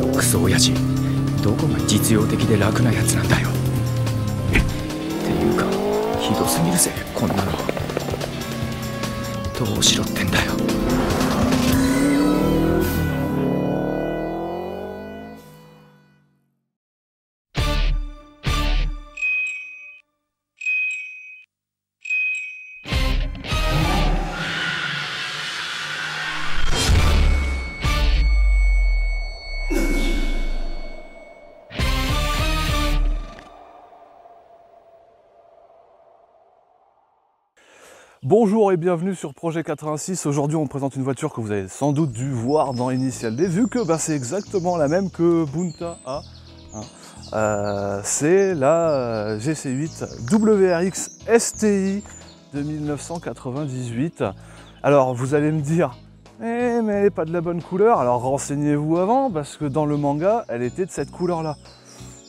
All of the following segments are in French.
のクソ親父、どこが実用的で楽なやつなんだよ。っていうかひどすぎるぜこんなの。どうしろってんだよ。Bonjour et bienvenue sur Projet 86. Aujourd'hui on présente une voiture que vous avez sans doute dû voir dans Initial D, vu que c'est exactement la même que Bunta a. C'est la GC8 WRX STI de 1998. Alors vous allez me dire, mais elle n'est pas de la bonne couleur. Alors renseignez-vous avant, parce que dans le manga elle était de cette couleur là.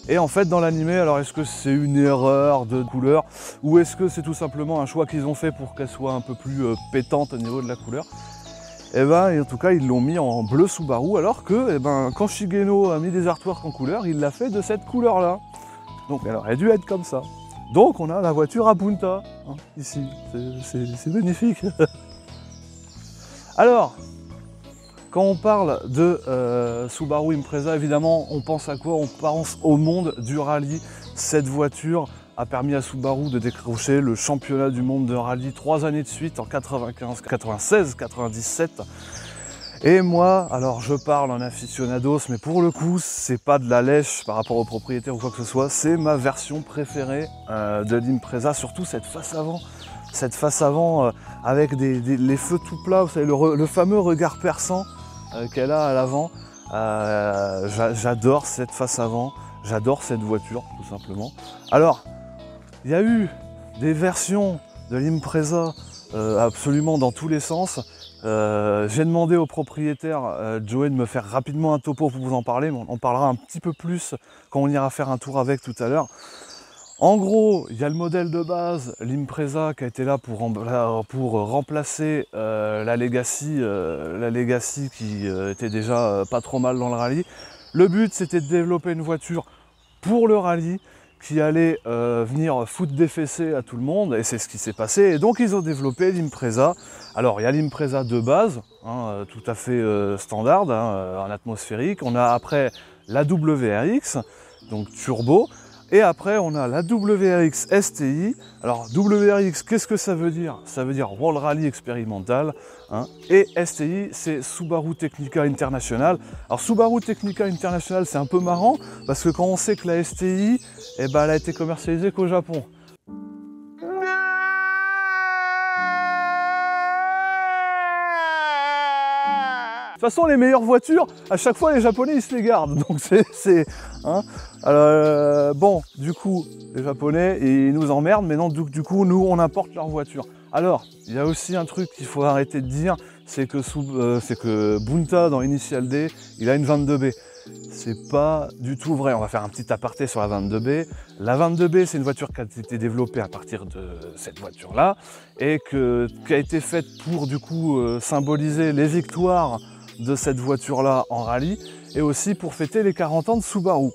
Et en fait dans l'animé, alors est-ce que c'est une erreur de couleur ou est-ce que c'est tout simplement un choix qu'ils ont fait pour qu'elle soit un peu plus pétante au niveau de la couleur? Et en tout cas ils l'ont mis en bleu Subaru, alors que quand Shigeno a mis des artworks en couleur, il l'a fait de cette couleur là. Donc elle aurait dû être comme ça. Donc on a la voiture à Bunta, hein, ici, c'est magnifique. Alors, quand on parle de Subaru Impreza, évidemment, on pense à quoi? On pense au monde du rallye. Cette voiture a permis à Subaru de décrocher le championnat du monde de rallye 3 années de suite, en 95, 96, 97. Et moi, alors je parle en aficionados, mais pour le coup, c'est pas de la lèche par rapport au propriétaire ou quoi que ce soit. C'est ma version préférée de l'Impreza, surtout cette face avant. Cette face avant avec les feux tout plats, vous savez, le fameux regard perçant qu'elle a à l'avant. J'adore cette face avant, j'adore cette voiture tout simplement. Alors, il y a eu des versions de l'Impreza absolument dans tous les sens. J'ai demandé au propriétaire Joey de me faire rapidement un topo pour vous en parler, mais on en parlera un petit peu plus quand on ira faire un tour avec tout à l'heure. En gros, il y a le modèle de base, l'Impreza, qui a été là pour remplacer la Legacy qui était déjà pas trop mal dans le rallye. Le but, c'était de développer une voiture pour le rallye qui allait venir foutre des fessées à tout le monde, et c'est ce qui s'est passé. Et donc, ils ont développé l'Impreza. Alors, il y a l'Impreza de base, hein, tout à fait standard, hein, en atmosphérique. On a après la WRX, donc turbo. Et après, on a la WRX STI. Alors, WRX, qu'est-ce que ça veut dire? Ça veut dire World Rally Expérimental. Hein. Et STI, c'est Subaru Technica International. Alors, Subaru Technica International, c'est un peu marrant, parce que quand on sait que la STI, elle a été commercialisée qu'au Japon. De toute façon, les meilleures voitures, à chaque fois, les Japonais, ils se les gardent. Donc, hein. Bon, du coup, les Japonais, ils nous emmerdent, mais non, du coup, nous, on importe leurs voitures. Alors, il y a aussi un truc qu'il faut arrêter de dire, c'est que Bunta, dans Initial D, il a une 22B. C'est pas du tout vrai. On va faire un petit aparté sur la 22B. La 22B, c'est une voiture qui a été développée à partir de cette voiture-là et qui a été faite pour, du coup, symboliser les victoires de cette voiture-là en rallye et aussi pour fêter les 40 ans de Subaru.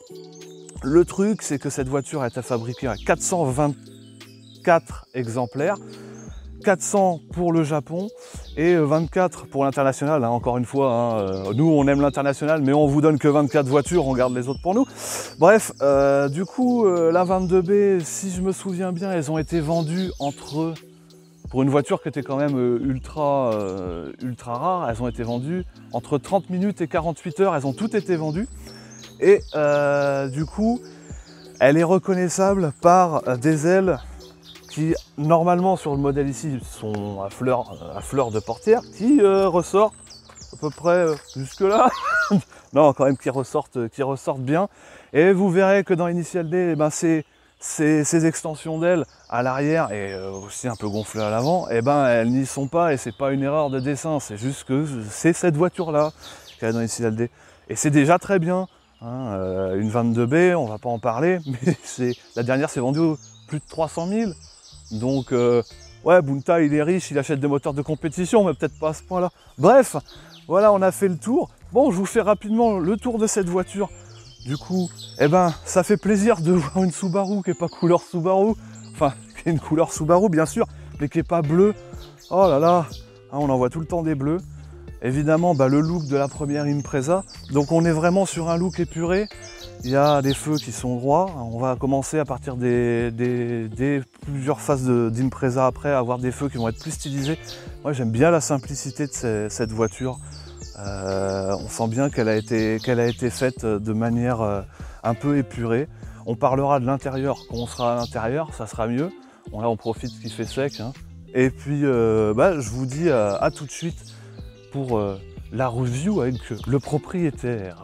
Le truc, c'est que cette voiture a été fabriquée à 424 exemplaires, 400 pour le Japon et 24 pour l'international. Hein, encore une fois, hein, nous on aime l'international, mais on vous donne que 24 voitures, on garde les autres pour nous. Bref, du coup, la 22B, si je me souviens bien, elles ont été vendues pour une voiture qui était quand même ultra rare, elles ont été vendues entre 30 minutes et 48 heures, elles ont toutes été vendues. Et du coup, elle est reconnaissable par des ailes qui, normalement sur le modèle ici, sont à fleur de portière, qui ressortent à peu près jusque là. Non, quand même qui ressortent bien. Et vous verrez que dans Initial D, ces extensions d'ailes à l'arrière et aussi un peu gonflées à l'avant, elles n'y sont pas, et c'est pas une erreur de dessin, c'est juste que c'est cette voiture là qui est dans Initial D. Et c'est déjà très bien. Hein, une 22B, on va pas en parler, mais la dernière s'est vendue plus de 300 000. Donc ouais, Bunta il est riche, il achète des moteurs de compétition, mais peut-être pas à ce point là. Bref, Voilà, on a fait le tour. Bon, je vous fais rapidement le tour de cette voiture. Du coup, eh ben, ça fait plaisir de voir une Subaru qui n'est pas couleur Subaru. Enfin, qui est une couleur Subaru, bien sûr, mais qui n'est pas bleue. Oh là là, hein, on en voit tout le temps des bleus. Évidemment, bah, le look de la première Impreza. Donc on est vraiment sur un look épuré. Il y a des feux qui sont droits. On va commencer à partir des plusieurs phases d'Impreza après à avoir des feux qui vont être plus stylisés. Moi j'aime bien la simplicité de cette voiture. On sent bien qu'elle a été faite de manière un peu épurée. On parlera de l'intérieur quand on sera à l'intérieur, ça sera mieux. Bon, là on profite qu'il fait sec. Hein. Et puis bah, je vous dis à tout de suite pour la review avec le propriétaire.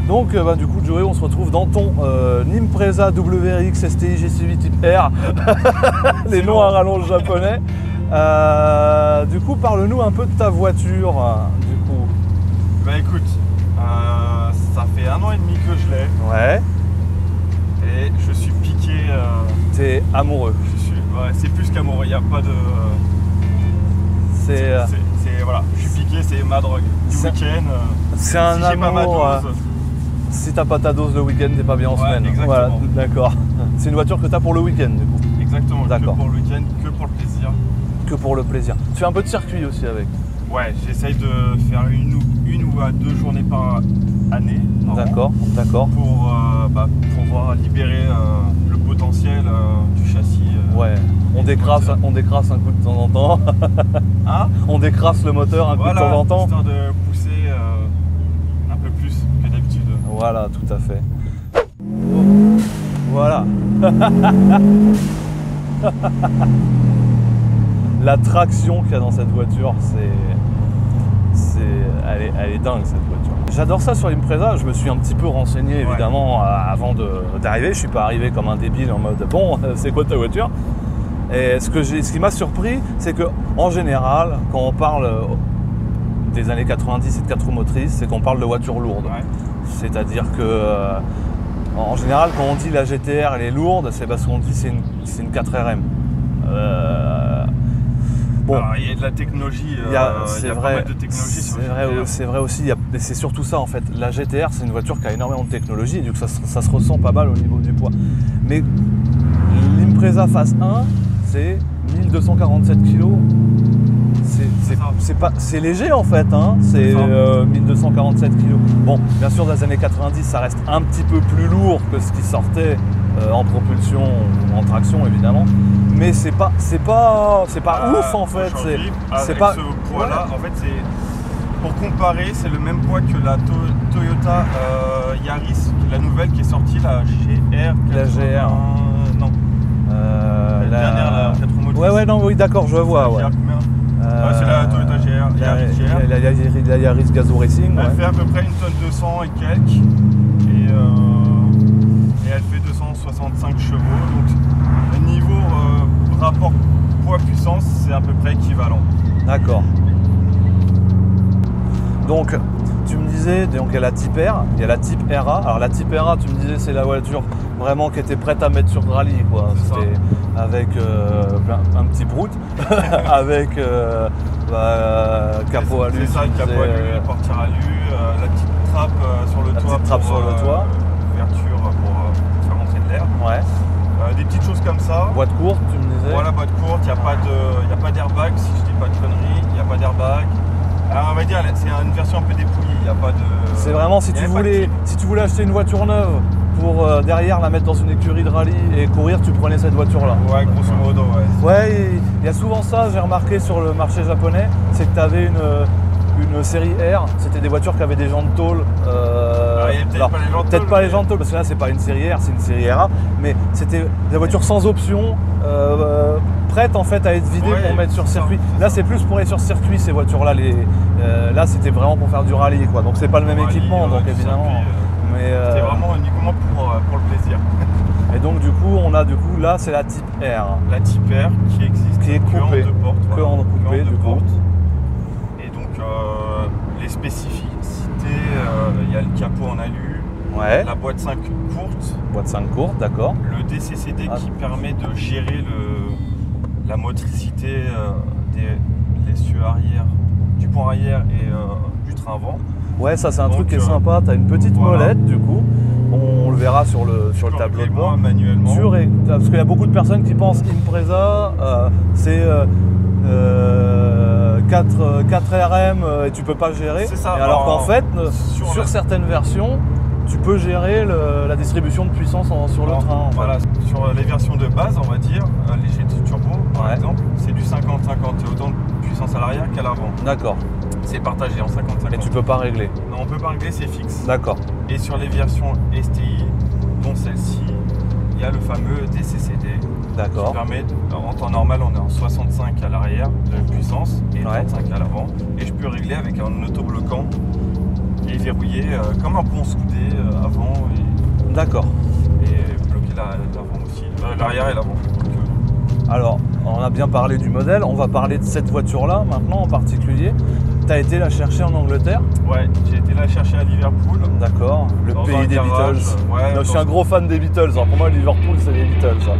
Donc bah, du coup Joey, on se retrouve dans ton Impreza WRX STI GC8 Type R. Les noms à rallonge japonais. Du coup, parle-nous un peu de ta voiture. Du coup. Bah écoute, ça fait 1 an et demi que je l'ai. Ouais. Et je suis piqué. T'es amoureux. Ouais, c'est plus qu'amoureux, il n'y a pas de. Voilà, je suis piqué, c'est ma drogue. Du week-end. C'est un si amour. J'ai pas ma dose. Si t'as pas ta dose le week-end, t'es pas bien en semaine. Exactement. Voilà, d'accord. C'est une voiture que t'as pour le week-end du coup. Exactement, d'accord. Que pour le week-end, que pour le plaisir. Que pour le plaisir. Tu fais un peu de circuit aussi avec. Ouais, j'essaye de faire une ou à 2 journées par année. D'accord, d'accord. Pour pouvoir libérer le potentiel du châssis. Ouais, on décrasse un coup de temps en temps. Hein, on décrasse le moteur un coup de temps en temps. Histoire de pousser un peu plus que d'habitude. Voilà, tout à fait. Voilà. La traction qu'il y a dans cette voiture, elle est dingue cette voiture. J'adore ça sur l'Impreza, je me suis un petit peu renseigné évidemment avant d'arriver. Je suis pas arrivé comme un débile en mode bon, c'est quoi ta voiture? Et ce qui m'a surpris, c'est que en général, quand on parle des années 90 et de 4 roues motrices, c'est qu'on parle de voitures lourdes. Ouais. C'est-à-dire que en général, quand on dit la GTR elle est lourde, c'est parce qu'on dit c'est une 4RM. Bon, alors, il y a de la technologie, il y a pas mal de technologie sur la GTR. C'est vrai aussi, c'est surtout ça en fait. La GTR, c'est une voiture qui a énormément de technologie, et du coup ça se ressent pas mal au niveau du poids. Mais l'Impreza Phase 1, c'est 1247 kg. C'est léger en fait, hein. C'est 1247 kg. Bon, bien sûr, dans les années 90, ça reste un petit peu plus lourd que ce qui sortait en propulsion ou en traction évidemment. Mais c'est pas ouf en fait. C'est pas ce poids-là. En fait, pour comparer, c'est le même poids que la Toyota Yaris, la nouvelle qui est sortie, la GR. La GR. Non. La dernière, la 4 roues motrices. Ouais, non, oui, d'accord, je vois. Ouais. C'est la Toyota GR, Yaris GR. La Yaris Gazoo Racing. Elle fait à peu près 1 tonne 200 et quelques. Et elle fait 265 chevaux. Donc, niveau rapport poids-puissance, c'est à peu près équivalent. D'accord. Donc, tu me disais, donc il y a la Type R, il y a la Type RA. Alors la Type RA, tu me disais, c'est la voiture vraiment qui était prête à mettre sur rallye, quoi. C'était avec un petit broute, avec capot alu. C'est ça, le capot alu, portière alu, la petite trappe sur le toit. Ouverture pour faire rentrer de l'air. Ouais. Des petites choses comme ça. Boîte courte, tu me disais. Voilà, boîte courte, il n'y a pas d'airbag, si je dis pas de conneries, il n'y a pas d'airbag. Alors on va dire, c'est une version un peu dépouillée, il n'y a pas de... C'est vraiment, si tu voulais acheter une voiture neuve pour derrière la mettre dans une écurie de rallye et courir, tu prenais cette voiture-là. Ouais, grosso modo, ouais. Ouais, il y a souvent ça, j'ai remarqué sur le marché japonais, c'est que tu avais une série R, c'était des voitures qui avaient des jantes tôle Ouais, et alors, pas les jantes peut-être tôles, pas les mais- jantes tôles, parce que là c'est pas une série R, c'est une série RA, mais c'était des voitures sans option, prêtes en fait à être vidées Ouais, pour mettre sur c'est ça, circuit. c'est Là ça. c'est plus pour aller sur circuit ces voitures-là. Là c'était vraiment pour faire du rallye, quoi. Donc c'est pas le même Rallye, équipement, donc du évidemment. circuit, Mais, C'est vraiment uniquement pour le plaisir. et donc du coup on a là c'est la Type R. La Type R qui existe Qui est que en coupée. deux portes. Que en coupé, deux du coup. portes. Et donc les spécificités, il y a le capot en alu, Ouais. la boîte 5 courte, Boîte 5 courte, d'accord. le DCCD Ah. qui permet de gérer la motricité des cieux arrière, du pont arrière et du train avant. Ouais, ça c'est un Donc, truc qui est sympa. T'as une petite voilà. molette du coup. On le verra sur le tableau de bord. Manuellement. Parce qu'il y a beaucoup de personnes qui pensent Impreza, c'est 4 RM et tu peux pas gérer. C'est ça. Et alors qu'en fait, sur sur la- certaines versions, tu peux gérer la distribution de puissance sur le train. en fait. Voilà, sur les versions de base, on va dire, les GT Turbo par Ouais. exemple, c'est du 50-50. Il y a autant de puissance à l'arrière qu'à l'avant. D'accord. C'est partagé en 50-50. Et tu peux pas régler. Non, on peut pas régler, c'est fixe. D'accord. Et sur les versions STI, dont celle-ci, il y a le fameux DCCD qui D'accord. permet, en temps normal, on est en 65 à l'arrière de puissance et Ouais. 35 à l'avant. Et je peux régler avec un autobloquant qui est verrouillé comme un pont soudé avant D'accord. et bloquer l'avant aussi, l'arrière et l'avant. Donc, Alors, on a bien parlé du modèle. On va parler de cette voiture-là maintenant en particulier. Tu as été la chercher en Angleterre. ouais, j'ai été la chercher à Liverpool. D'accord. Le Dans un pays des garage, Beatles. ouais, Non, je suis dans- un gros fan des Beatles. Alors pour moi, Liverpool, c'est les Beatles. Tu vois.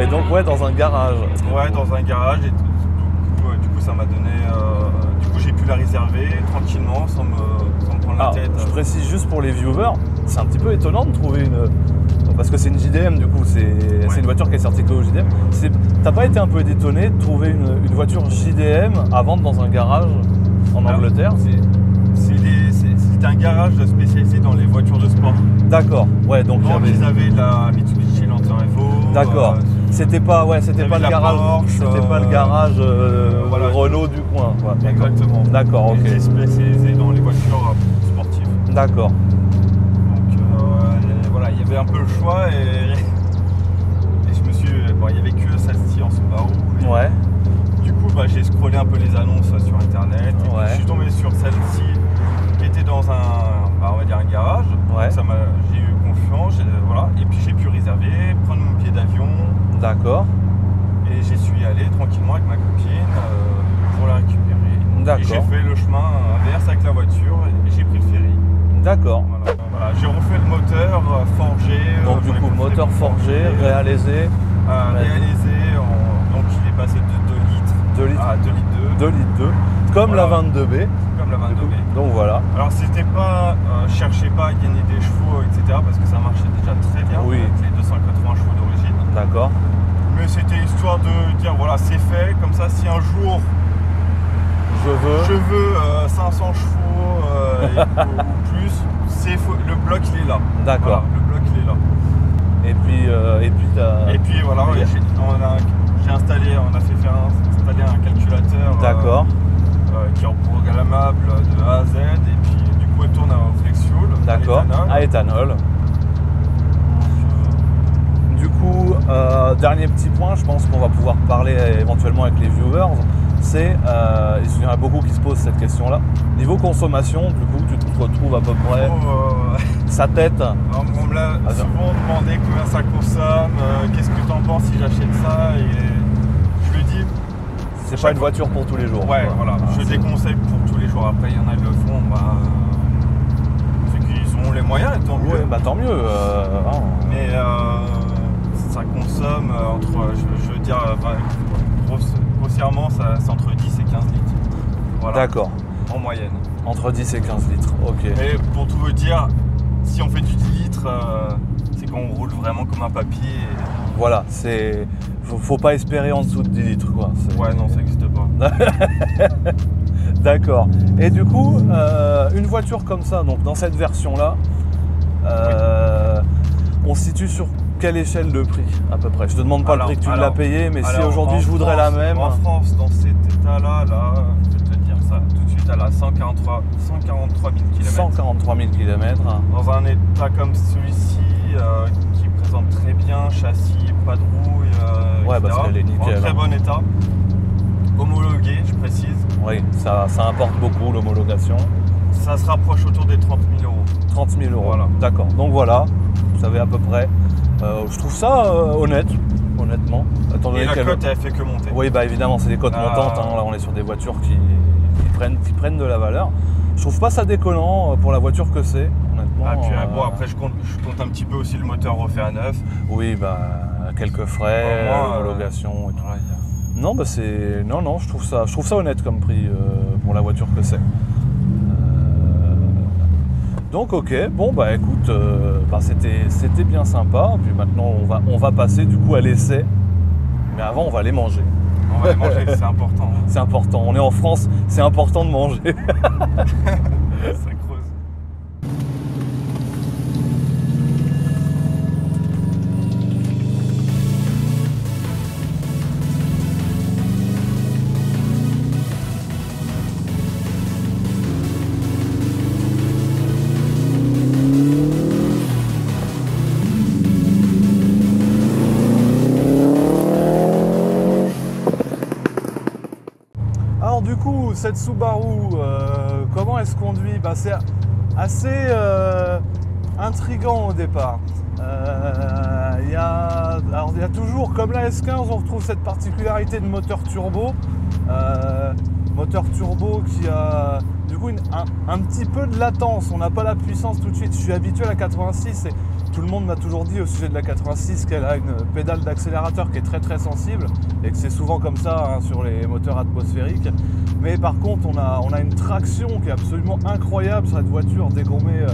Et donc, ouais, dans un garage. Ouais, dans un garage et du coup ça m'a donné. Du coup j'ai pu la réserver tranquillement sans me prendre la Alors, tête. je précise juste pour les viewers, c'est un petit peu étonnant de trouver une. Parce que c'est une JDM du coup, c'est une voiture qui est certifiée au JDM. T'as pas été un peu étonné de trouver une voiture JDM à vendre dans un garage en Ah, Angleterre? C'est un garage spécialisé dans les voitures de sport. D'accord, ouais, donc il y Donc avait- ils avaient la Mitsubishi Lancer Evo. D'accord. C'était pas, ouais, c'était il y pas avait le la garage, Porsche, c'était pas le garage voilà. Renault du coin. Quoi. D'accord. Exactement. D'accord, ok. Ils étaient spécialisés dans les voitures sportives. D'accord. Donc voilà, il y avait un peu le choix et je me suis. Bon, il y avait que celle-ci en Subaru. Et Ouais. Du coup, j'ai scrollé un peu les annonces sur internet. Et puis, Ouais. je suis tombé sur celle-ci qui était dans on va dire un garage. Ouais. Donc, j'ai eu confiance. Voilà. Et puis j'ai pu réserver, prendre mon billet d'avion. D'accord. Et j'y suis allé tranquillement avec ma copine pour la récupérer. D'accord. Et j'ai fait le chemin inverse avec la voiture et j'ai pris le ferry. D'accord. Voilà, j'ai refait le moteur forgé. Donc du j'en ai coup, refait moteur le forgé, réalisé, réalisé. Donc il est passé de 2 litres 2 litres, à 2 litres 2. 2 litres 2, comme Voilà. la 22B. Comme la 22B. Donc voilà. Alors c'était pas, cherchez pas à gagner des chevaux, etc. parce que ça marchait déjà très bien Oui. avec les 280 chevaux d'origine. D'accord. Mais c'était histoire de dire voilà c'est fait, comme ça si un jour Je je veux. veux 500 chevaux ou plus, le bloc il est là. D'accord. Voilà, le bloc il est là. Et puis t'as. Et puis voilà, Oui. j'ai installé, on a fait faire installer un calculateur D'accord. qui est programmable de A à Z et puis du coup elle tourne au flex fuel. D'accord. à l'éthanol. À éthanol. Du coup, dernier petit point, je pense qu'on va pouvoir parler éventuellement avec les viewers, c'est, il y en a beaucoup qui se posent cette question-là. Niveau consommation, du coup, tu te retrouves à peu près sa tête. On me l'a Ah, souvent demandé combien ça consomme, qu'est-ce que tu en penses si j'achète ça et je lui dis C'est pas une voiture pour tous les jours. ouais quoi. voilà, je déconseille pour tous les jours. Après il y en a qui le font, c'est qu'ils ont les moyens et tant mieux. Ouais, bah tant mieux. Hein. Mais ça consomme entre, je veux dire, grossièrement, c'est entre 10 et 15 litres. Voilà, D'accord. en moyenne. Entre 10 et 15 litres. Ok. Et pour tout vous dire, si on fait du 10 litres, c'est qu'on roule vraiment comme un papier. Voilà, c'est. Faut pas espérer en dessous de 10 litres, quoi. Ouais, non, ça n'existe pas. D'accord. Et du coup, une voiture comme ça, donc dans cette version-là, on se situe sur quelle échelle de prix à peu près? Je te demande pas le prix que tu l'as payé, mais si alors, aujourd'hui en je voudrais France, la même. En France, dans cet état-là, je vais te dire ça tout de suite. elle a 143 000 km. 143 000 km. Dans un état comme celui-ci, qui présente très bien, châssis, pas de rouille, Ouais, etc. parce qu'elle est nickel, En très hein. bon état. Homologué, je précise. Oui, ça importe beaucoup l'homologation. Ça se rapproche autour des 30 000 euros. 30 000 euros. Voilà. D'accord. Donc voilà, vous savez à peu près. Je trouve ça honnête, honnêtement. Étant donné Et la qu'elle- cote, elle fait que monter. Oui, bah évidemment, c'est des cotes montantes. Hein. Là, on est sur des voitures qui prennent de la valeur. Je trouve pas ça déconnant pour la voiture que c'est, honnêtement. Ah, puis, bon, après, je compte un petit peu aussi le moteur refait à neuf. Oui, bah quelques frais, Au moins, homologation et tout. Voilà, Non, bah c'est. Non, je trouve ça honnête comme prix pour la voiture que c'est. Donc ok, bon bah écoute, c'était bien sympa. Puis maintenant on va passer du coup à l'essai. Mais avant on va les manger. on va les manger, c'est important. C'est important. On est en France, c'est important de manger. Ça creuse. Alors du coup, cette Subaru, comment elle se conduit? Bah, c'est assez intriguant au départ. Il y a toujours, comme la S15, on retrouve cette particularité de moteur turbo. Moteur turbo qui a du coup un petit peu de latence, on n'a pas la puissance tout de suite. Je suis habitué à la 86 et tout le monde m'a toujours dit au sujet de la 86 qu'elle a une pédale d'accélérateur qui est très très sensible et que c'est souvent comme ça hein, sur les moteurs atmosphériques. Mais par contre on a une traction qui est absolument incroyable sur cette voiture. Dès qu'on met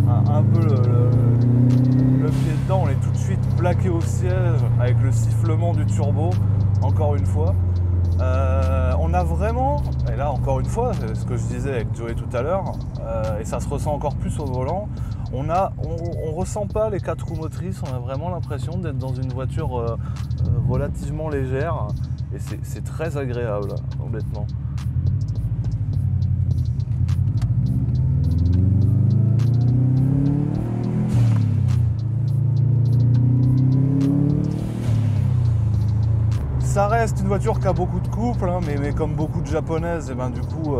un peu le pied dedans, on est tout de suite plaqué au siège avec le sifflement du turbo, encore une fois. On a vraiment, et là encore une fois, c'est ce que je disais avec Joey tout à l'heure, et ça se ressent encore plus au volant, on ressent pas les 4 roues motrices, on a vraiment l'impression d'être dans une voiture relativement légère, et c'est très agréable, honnêtement. Ça reste une voiture qui a beaucoup de couple, hein, mais comme beaucoup de japonaises, et ben, du coup,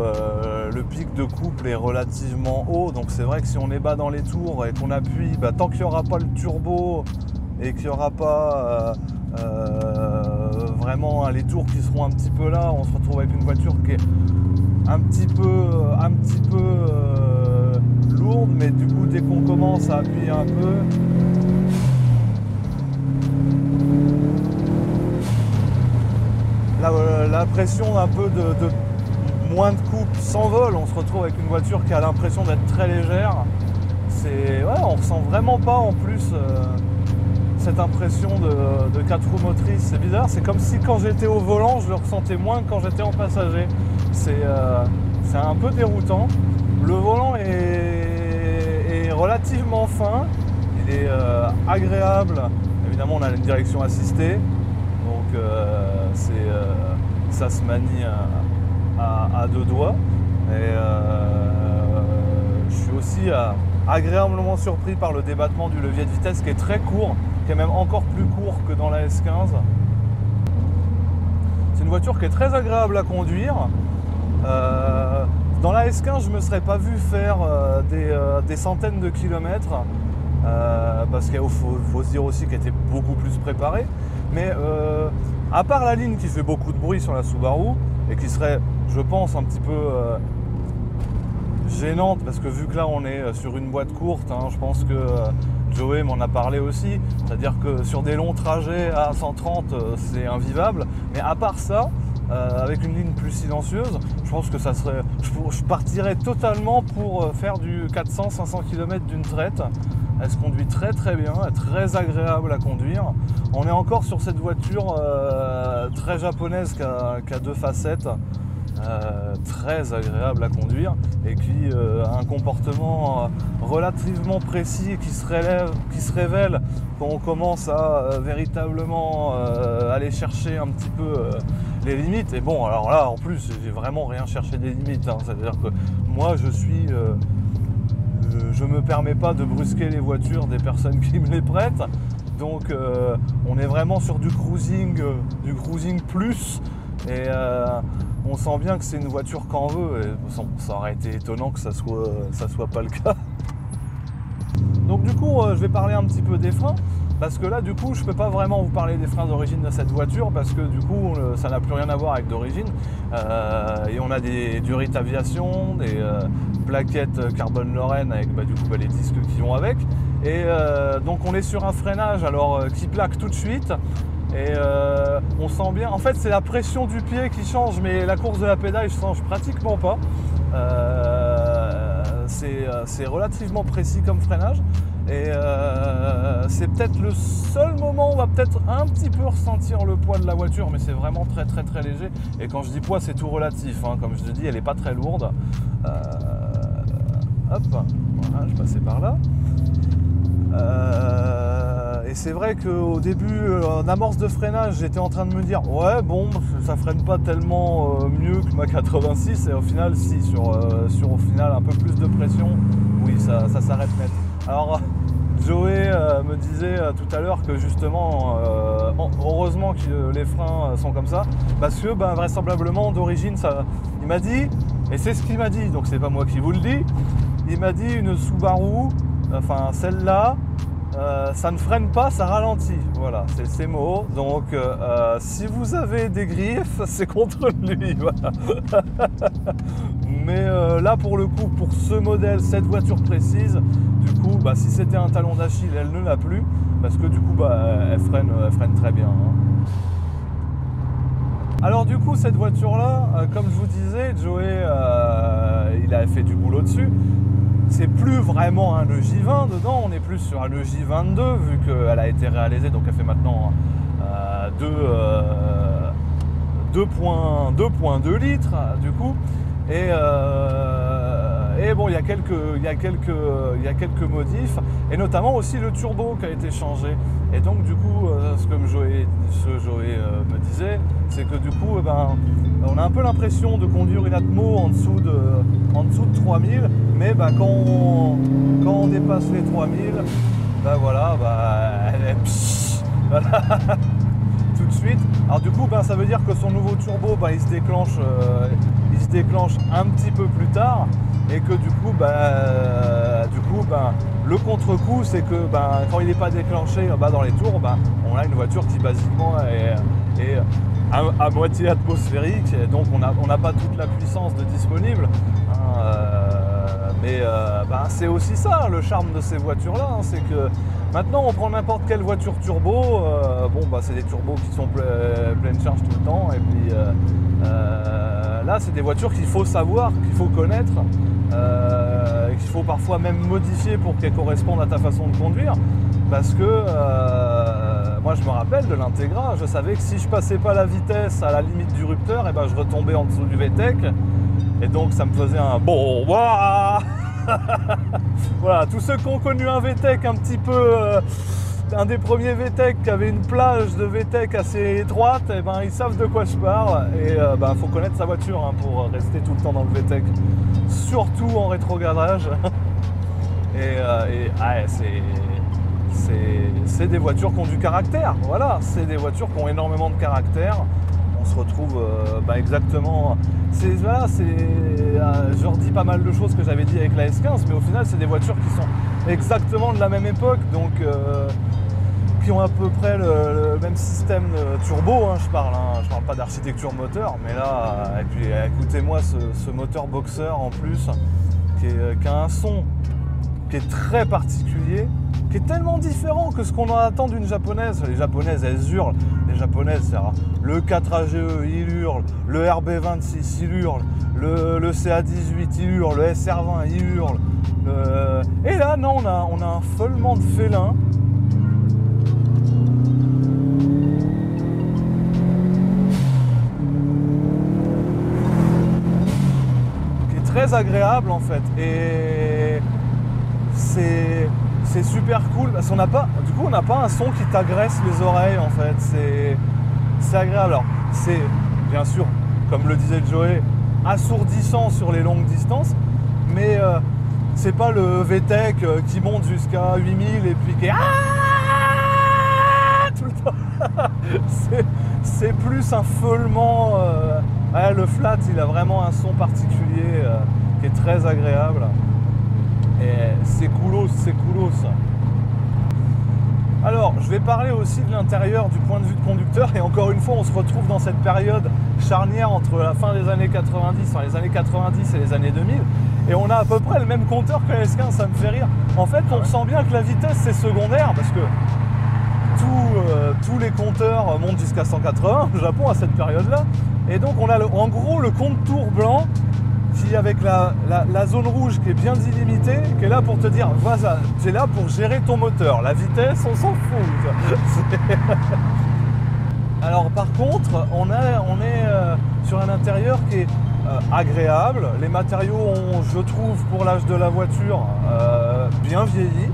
le pic de couple est relativement haut. Donc c'est vrai que si on est bas dans les tours et qu'on appuie, bah, tant qu'il n'y aura pas le turbo et qu'il n'y aura pas vraiment les tours qui seront un petit peu là, on se retrouve avec une voiture qui est un petit peu lourde. Mais du coup, dès qu'on commence à appuyer un peu, la pression d'un peu de moins de couple s'envole, on se retrouve avec une voiture qui a l'impression d'être très légère. On ressent vraiment pas en plus cette impression de 4 roues motrices. C'est bizarre, c'est comme si quand j'étais au volant, je le ressentais moins que quand j'étais en passager. C'est un peu déroutant. Le volant est relativement fin, il est agréable. Évidemment, on a une direction assistée. Donc ça se manie à 2 doigts. Et je suis aussi agréablement surpris par le débattement du levier de vitesse qui est très court, qui est même encore plus court que dans la S15. C'est une voiture qui est très agréable à conduire. Dans la S15, je ne me serais pas vu faire des centaines de kilomètres. Parce qu'il faut se dire aussi qu'elle était beaucoup plus préparée. Mais à part la ligne qui fait beaucoup de bruit sur la Subaru et qui serait, je pense, un petit peu gênante, parce que vu que là on est sur une boîte courte, hein, je pense que Joey m'en a parlé aussi, c'est-à-dire que sur des longs trajets à 130 c'est invivable, mais à part ça, avec une ligne plus silencieuse, je pense que ça serait, je partirais totalement pour faire du 400-500 km d'une traite. Elle se conduit très très bien, elle est très agréable à conduire. On est encore sur cette voiture très japonaise qui a 2 facettes, très agréable à conduire et qui a un comportement relativement précis qui se révèle quand on commence à véritablement aller chercher un petit peu les limites. Et bon, alors là, en plus, j'ai vraiment rien cherché des limites. Hein. C'est-à-dire que moi, je me permets pas de brusquer les voitures des personnes qui me les prêtent. Donc, on est vraiment sur du cruising plus. Et on sent bien que c'est une voiture qu'on veut. Et ça aurait été étonnant que ça soit pas le cas. Donc du coup, je vais parler un petit peu des freins. Parce que là, du coup, je peux pas vraiment vous parler des freins d'origine de cette voiture. Parce que du coup, ça n'a plus rien à voir avec d'origine. Et on a du Rit Aviation, des plaquettes Carbone Lorraine avec du coup, les disques qui vont avec. Et donc on est sur un freinage alors qui plaque tout de suite. Et on sent bien, en fait c'est la pression du pied qui change, mais la course de la pédale je change pratiquement pas. C'est relativement précis comme freinage. Et c'est peut-être le seul moment où on va peut-être un petit peu ressentir le poids de la voiture, mais c'est vraiment très très très léger. Et quand je dis poids, c'est tout relatif, hein. Comme je te dis, elle n'est pas très lourde. Hop, voilà, je passais par là. Et c'est vrai qu'au début, en amorce de freinage, j'étais en train de me dire ouais bon, ça freine pas tellement mieux que ma 86, et au final si, sur au final un peu plus de pression, oui ça s'arrête net. Alors Joey me disait tout à l'heure que justement heureusement que les freins sont comme ça, parce que vraisemblablement d'origine il m'a dit, et c'est ce qu'il m'a dit, donc c'est pas moi qui vous le dis, il m'a dit une Subaru, enfin celle-là, ça ne freine pas, ça ralentit. Voilà, c'est ces mots. Donc, si vous avez des griefs, c'est contre lui. Voilà. Mais là, pour le coup, pour ce modèle, cette voiture précise, du coup, si c'était un talon d'Achille, elle ne l'a plus, parce que du coup, elle freine très bien. Hein. Alors du coup, cette voiture-là, comme je vous disais, Joey, il a fait du boulot dessus. C'est plus vraiment un EJ20 dedans, on est plus sur un EJ22 vu qu'elle a été réalisée, donc elle fait maintenant 2.2 litres du coup. Et bon, il y a quelques modifs, et notamment aussi le turbo qui a été changé. Et donc du coup, ce que Joey me disait, c'est que du coup, on a un peu l'impression de conduire une Atmo en dessous de 3000, mais quand on dépasse les 3000, voilà, elle est voilà, tout de suite. Alors du coup, ça veut dire que son nouveau turbo, il se déclenche un petit peu plus tard, et que du coup, le contre-coup, c'est que quand il n'est pas déclenché dans les tours, on a une voiture qui basiquement est à moitié atmosphérique, et donc on n'a pas toute la puissance de disponible. Mais c'est aussi ça le charme de ces voitures-là, hein, c'est que maintenant on prend n'importe quelle voiture turbo, c'est des turbos qui sont pleine charge tout le temps, et puis là c'est des voitures qu'il faut savoir, qu'il faut connaître, qu'il faut parfois même modifier pour qu'elles correspondent à ta façon de conduire, parce que moi je me rappelle de l'Integra, je savais que si je passais pas la vitesse à la limite du rupteur, je retombais en dessous du VTEC, et donc ça me faisait un bon waouh. Voilà, tous ceux qui ont connu un VTEC un petit peu, un des premiers VTEC qui avait une plage de VTEC assez étroite, ils savent de quoi je parle. Et faut connaître sa voiture, hein, pour rester tout le temps dans le VTEC, surtout en rétrogradage. C'est des voitures qui ont du caractère. Voilà, c'est des voitures qui ont énormément de caractère. On se retrouve exactement. Je redis pas mal de choses que j'avais dit avec la S15, mais au final, c'est des voitures qui sont exactement de la même époque, donc qui ont à peu près le même système turbo. Hein, je parle pas d'architecture moteur, mais là, et puis écoutez-moi ce moteur boxer en plus, qui a un son qui est très particulier, qui est tellement différent que ce qu'on en attend d'une japonaise. Les japonaises, elles hurlent. Les japonaises, c'est le 4AGE, il hurle. Le RB26, il hurle. Le CA18, il hurle. Le SR20, il hurle. Et là, non, on a un feulement de félin. Qui est très agréable, en fait. Et c'est super cool parce qu'on n'a pas, du coup, on n'a pas un son qui t'agresse les oreilles, en fait. C'est agréable. Alors, bien sûr, comme le disait Joey, assourdissant sur les longues distances, mais c'est pas le VTEC qui monte jusqu'à 8000 et puis qui est tout le temps. C'est plus un feulement. Le flat, il a vraiment un son particulier qui est très agréable. Et c'est coolos, ça. Alors, je vais parler aussi de l'intérieur du point de vue de conducteur. Et encore une fois, on se retrouve dans cette période charnière entre la fin des années 90, enfin les années 90 et les années 2000. Et on a à peu près le même compteur que la S15, ça me fait rire. En fait, on sent bien que la vitesse, c'est secondaire parce que tous les compteurs montent jusqu'à 180 au Japon à cette période-là. Et donc, on a en gros le compte-tour blanc qui, avec la zone rouge qui est bien délimitée, qui est là pour te dire, voilà, tu es là pour gérer ton moteur. La vitesse, on s'en fout. Alors par contre, on est sur un intérieur qui est agréable. Les matériaux ont, je trouve, pour l'âge de la voiture, bien vieilli.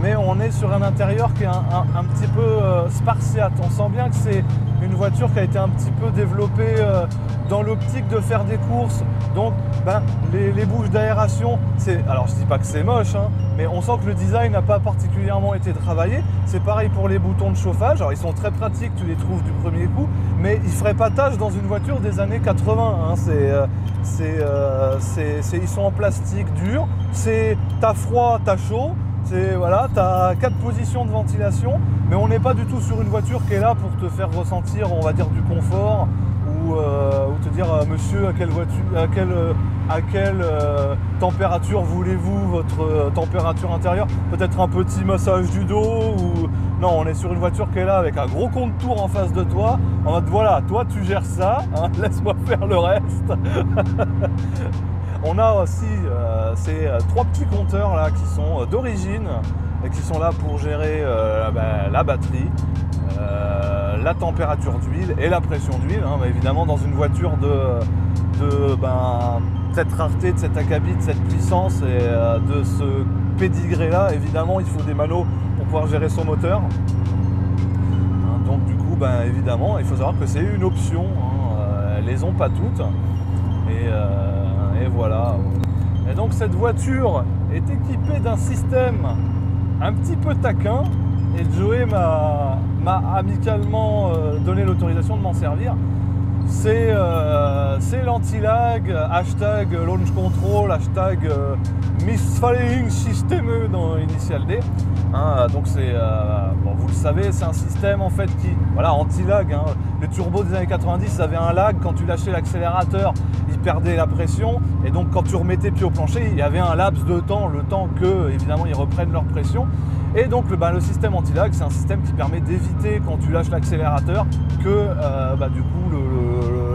Mais on est sur un intérieur qui est un petit peu spartiate. On sent bien que c'est une voiture qui a été un petit peu développée dans l'optique de faire des courses. Donc les bouches d'aération, alors je dis pas que c'est moche, hein, mais on sent que le design n'a pas particulièrement été travaillé. C'est pareil pour les boutons de chauffage. Alors ils sont très pratiques, tu les trouves du premier coup, mais ils feraient pas tâche dans une voiture des années 80. Hein. Ils sont en plastique dur. T'as froid, t'as chaud. Voilà, tu as 4 positions de ventilation, mais on n'est pas du tout sur une voiture qui est là pour te faire ressentir, on va dire, du confort ou te dire monsieur, à quelle température voulez-vous votre température intérieure, peut-être un petit massage du dos ou... Non, on est sur une voiture qui est là avec un gros compte-tour en face de toi, en mode voilà, toi tu gères ça, hein, laisse-moi faire le reste. On a aussi ces 3 petits compteurs là qui sont d'origine et qui sont là pour gérer la batterie, la température d'huile et la pression d'huile. Hein, évidemment, dans une voiture de cette rareté, de cet acabit, de cette puissance et de ce pédigré là, évidemment, il faut des manos pour pouvoir gérer son moteur. Hein, donc du coup, évidemment, il faut savoir que c'est une option. Hein, elles les ont pas toutes. Et voilà. Et donc cette voiture est équipée d'un système un petit peu taquin et Joey m'a amicalement donné l'autorisation de m'en servir. C'est l'anti-lag, hashtag launch control, hashtag misfiring system dans Initial D. Hein, donc vous le savez, c'est un système en fait qui, voilà, anti-lag. Hein. Le turbo des années 90 avait un lag, quand tu lâchais l'accélérateur, il perdait la pression, et donc quand tu remettais pied au plancher, il y avait un laps de temps, le temps que, évidemment, ils reprennent leur pression. Et donc le système anti-lag, c'est un système qui permet d'éviter, quand tu lâches l'accélérateur, que du coup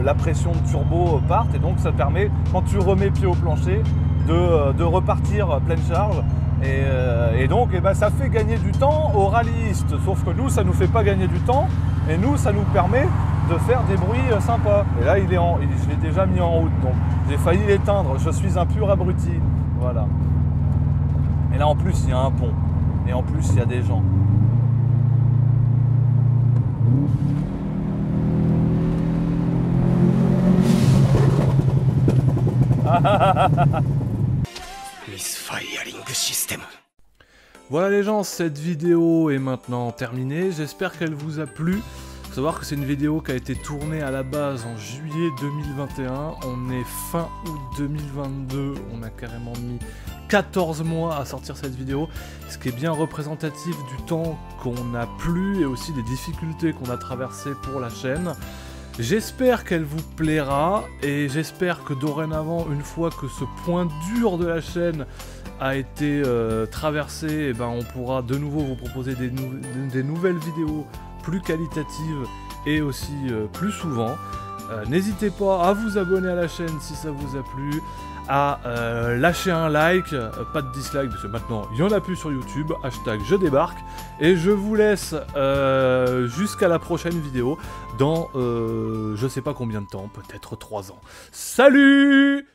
la pression de turbo parte, et donc ça te permet, quand tu remets pied au plancher, de repartir pleine charge. Et donc ça fait gagner du temps aux rallyistes, sauf que nous, ça nous fait pas gagner du temps, et nous, ça nous permet de faire des bruits sympas. Et là, je l'ai déjà mis en route, donc j'ai failli l'éteindre, je suis un pur abruti. Voilà. Et là, en plus, il y a un pont, et en plus, il y a des gens. Voilà les gens, cette vidéo est maintenant terminée, j'espère qu'elle vous a plu. Il faut savoir que c'est une vidéo qui a été tournée à la base en juillet 2021, on est fin août 2022, on a carrément mis 14 mois à sortir cette vidéo, ce qui est bien représentatif du temps qu'on a plu et aussi des difficultés qu'on a traversées pour la chaîne. J'espère qu'elle vous plaira et j'espère que dorénavant, une fois que ce point dur de la chaîne a été traversé, on pourra de nouveau vous proposer des nouvelles vidéos plus qualitatives et aussi plus souvent. N'hésitez pas à vous abonner à la chaîne si ça vous a plu, à lâcher un like, pas de dislike parce que maintenant il n'y en a plus sur YouTube, hashtag je débarque, et je vous laisse jusqu'à la prochaine vidéo dans je sais pas combien de temps, peut-être 3 ans. Salut!